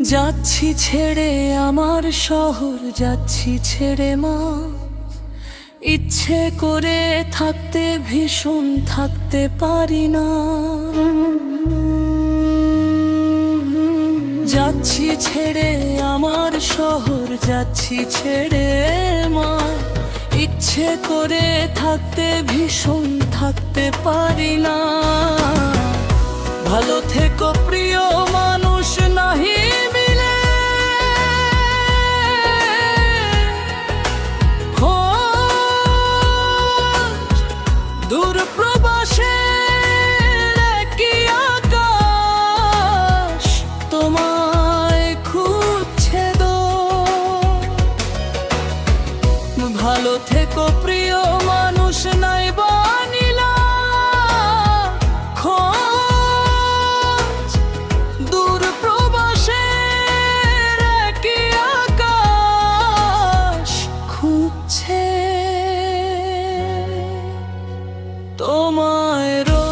যাচ্ছি ছেড়ে আমার শহর, যাচ্ছি ছেড়ে মা। ইচ্ছে করে থাকতে ভীষণ থাকতে পারি না। যাচ্ছি ছেড়ে আমার শহর, যাচ্ছি ছেড়ে মা। ইচ্ছে করে থাকতে ভীষণ থাকতে পারি না। ভালো থেকো প্রিয় মানুষ নাহি মিলে, দূর প্রবাসে কি আকাশ তোমায় খুঁজছে দো। ভালো থেকো প্রিয় মানুষ নাই বানিলা খোঁজ, দূর প্রবাসে কি আকাশ খুঁজছে তোমায় রো।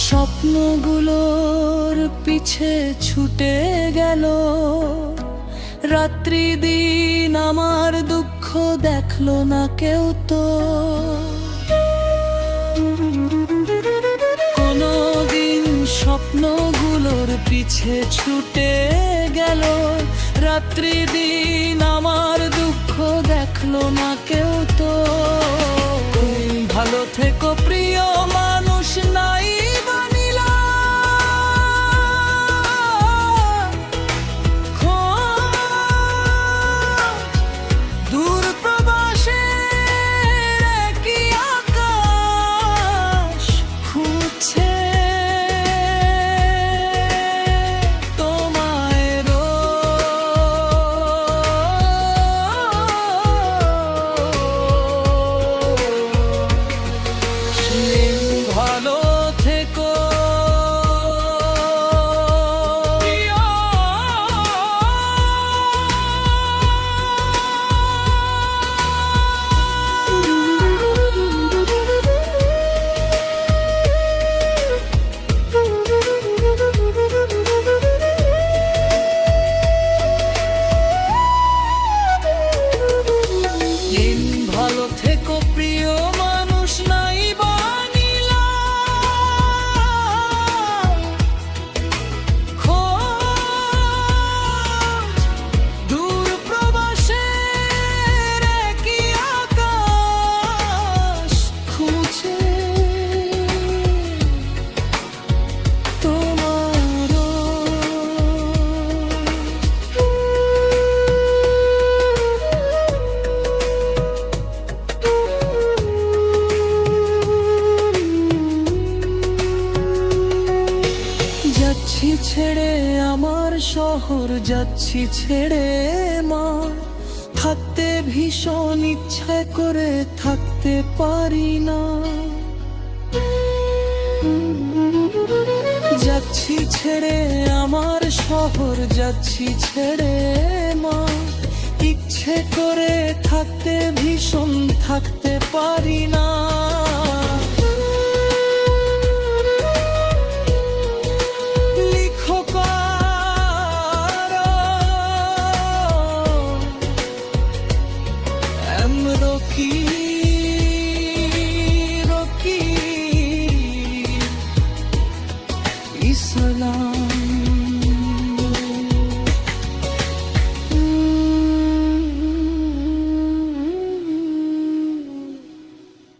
স্বপ্নগুলোর পিছে ছুটে গেল, রাত্রি দিন আমার দুঃখ দেখলো না কেউ তো। কোনদিন স্বপ্নগুলোর পিছে ছুটে গেল, রাত্রি দিন আমার দুঃখ দেখলো না কেউ তো। ভালো থেকো প্রিয় মানুষ নাই বানিলা দূর প্রবাসে কি আকাশ খুঁজছে তোমায় রো। ভালো থেকো ভালো থেকো প্রিয় মানুষ নাই বানিলা খোঁজ, দূর প্রবাসে কি আকাশ খুঁজে তোমার। যাচ্ছি ছেড়ে আমার শহর, যাচ্ছি ছেড়ে মা। থাকতে ভীষণ ইচ্ছে করে থাকতে পারি না। যাচ্ছি ছেড়ে আমার শহর, যাচ্ছি ছেড়ে মা। ইচ্ছে করে থাকতে ভীষণ থাকতে পারি না। রকি ইসলাম।